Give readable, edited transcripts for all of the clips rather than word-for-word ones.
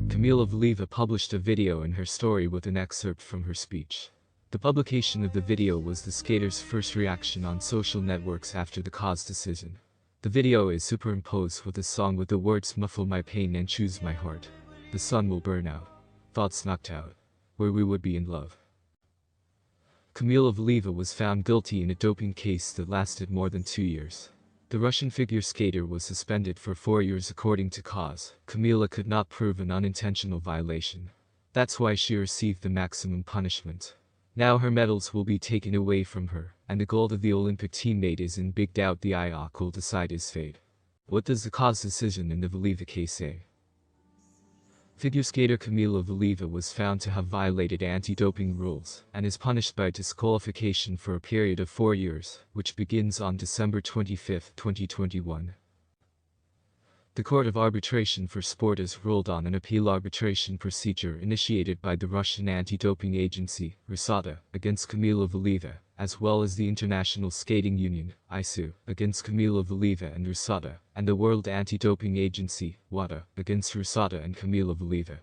Kamila Valieva published a video in her story with an excerpt from her speech. The publication of the video was the skater's first reaction on social networks after the cause decision. The video is superimposed with a song with the words "Muffle my pain and choose my heart. The sun will burn out. Thoughts knocked out. Where we would be in love." Kamila Valieva was found guilty in a doping case that lasted more than 2 years. The Russian figure skater was suspended for 4 years according to cause. Kamila could not prove an unintentional violation. That's why she received the maximum punishment. Now her medals will be taken away from her, and the gold of the Olympic teammate is in big doubt. The IOC will decide his fate. What does the cause decision in the Valieva case say? Figure skater Kamila Valieva was found to have violated anti-doping rules, and is punished by disqualification for a period of 4 years, which begins on December 25, 2021. The Court of Arbitration for Sport has ruled on an appeal arbitration procedure initiated by the Russian anti-doping agency, RUSADA, against Kamila Valieva, as well as the International Skating Union, ISU, against Kamila Valieva and RUSADA, and the World Anti-Doping Agency, WADA, against RUSADA and Kamila Valieva.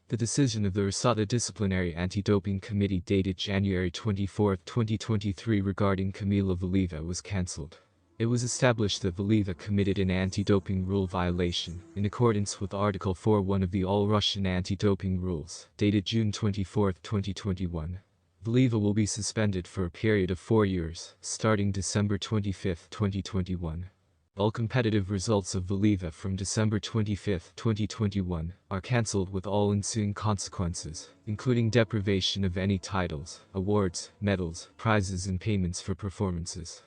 The decision of the RUSADA Disciplinary Anti-Doping Committee dated January 24, 2023 regarding Kamila Valieva was cancelled. It was established that Valieva committed an anti-doping rule violation, in accordance with Article 4.1 of the All-Russian Anti-Doping Rules, dated June 24, 2021. Valieva will be suspended for a period of 4 years, starting December 25, 2021. All competitive results of Valieva from December 25, 2021, are cancelled with all ensuing consequences, including deprivation of any titles, awards, medals, prizes and payments for performances.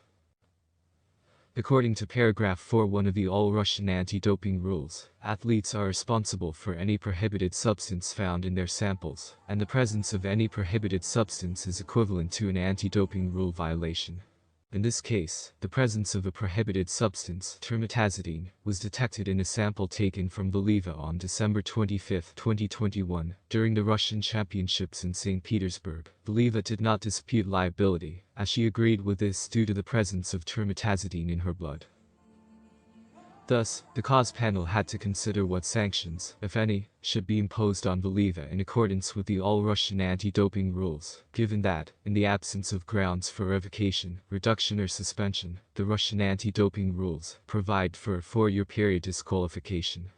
According to paragraph 4.1 of the All-Russian Anti-Doping Rules, athletes are responsible for any prohibited substance found in their samples, and the presence of any prohibited substance is equivalent to an anti-doping rule violation. In this case, the presence of a prohibited substance, termetazidine, was detected in a sample taken from Valieva on December 25, 2021, during the Russian Championships in St. Petersburg. Valieva did not dispute liability, as she agreed with this due to the presence of termetazidine in her blood. Thus, the cause panel had to consider what sanctions, if any, should be imposed on Valieva in accordance with the All-Russian Anti-Doping Rules, given that, in the absence of grounds for revocation, reduction or suspension, the Russian anti-doping rules provide for a 4-year period disqualification.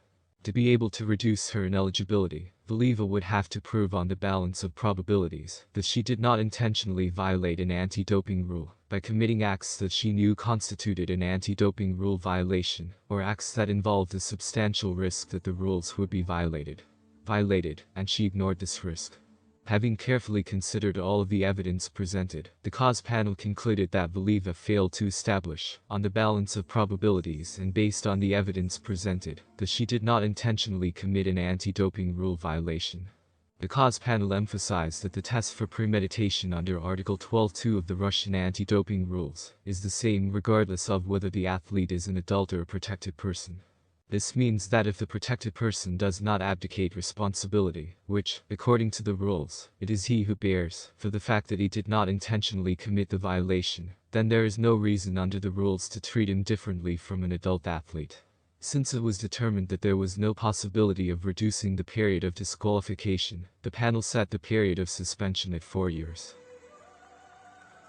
To be able to reduce her ineligibility, Valieva would have to prove on the balance of probabilities that she did not intentionally violate an anti-doping rule by committing acts that she knew constituted an anti-doping rule violation, or acts that involved a substantial risk that the rules would be violated, and she ignored this risk. Having carefully considered all of the evidence presented, the cause panel concluded that Valieva failed to establish, on the balance of probabilities and based on the evidence presented, that she did not intentionally commit an anti-doping rule violation. The cause panel emphasized that the test for premeditation under Article 12.2 of the Russian anti-doping rules is the same regardless of whether the athlete is an adult or a protected person. This means that if the protected person does not abdicate responsibility, which, according to the rules, it is he who bears, for the fact that he did not intentionally commit the violation, then there is no reason under the rules to treat him differently from an adult athlete. Since it was determined that there was no possibility of reducing the period of disqualification, the panel set the period of suspension at 4 years.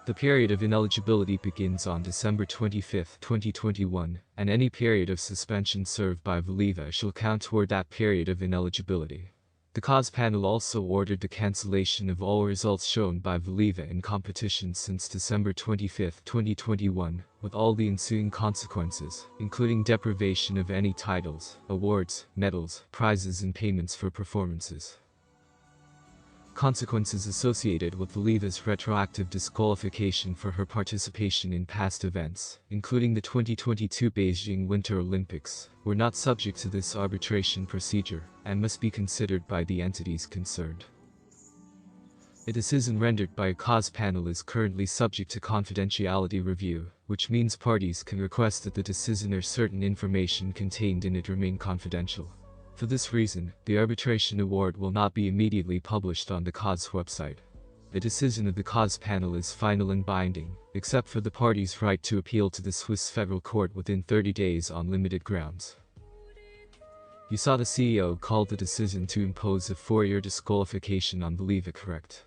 The period of ineligibility begins on December 25, 2021, and any period of suspension served by Valieva shall count toward that period of ineligibility. The cause panel also ordered the cancellation of all results shown by Valieva in competitions since December 25, 2021, with all the ensuing consequences, including deprivation of any titles, awards, medals, prizes and payments for performances. Consequences associated with Valieva's retroactive disqualification for her participation in past events, including the 2022 Beijing Winter Olympics, were not subject to this arbitration procedure, and must be considered by the entities concerned. A decision rendered by a cause panel is currently subject to confidentiality review, which means parties can request that the decision or certain information contained in it remain confidential. For this reason, the arbitration award will not be immediately published on the cause website. The decision of the cause panel is final and binding, except for the party's right to appeal to the Swiss federal court within 30 days on limited grounds. USADA CEO called the decision to impose a 4-year disqualification on Valieva correct.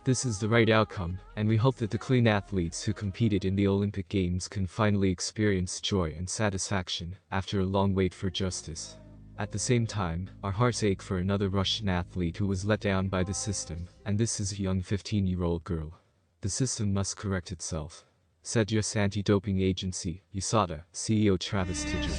This is the right outcome, and we hope that the clean athletes who competed in the Olympic Games can finally experience joy and satisfaction after a long wait for justice. At the same time, our hearts ache for another Russian athlete who was let down by the system, and this is a young 15-year-old girl. The system must correct itself, said US anti-doping agency, USADA, CEO Travis Tidger.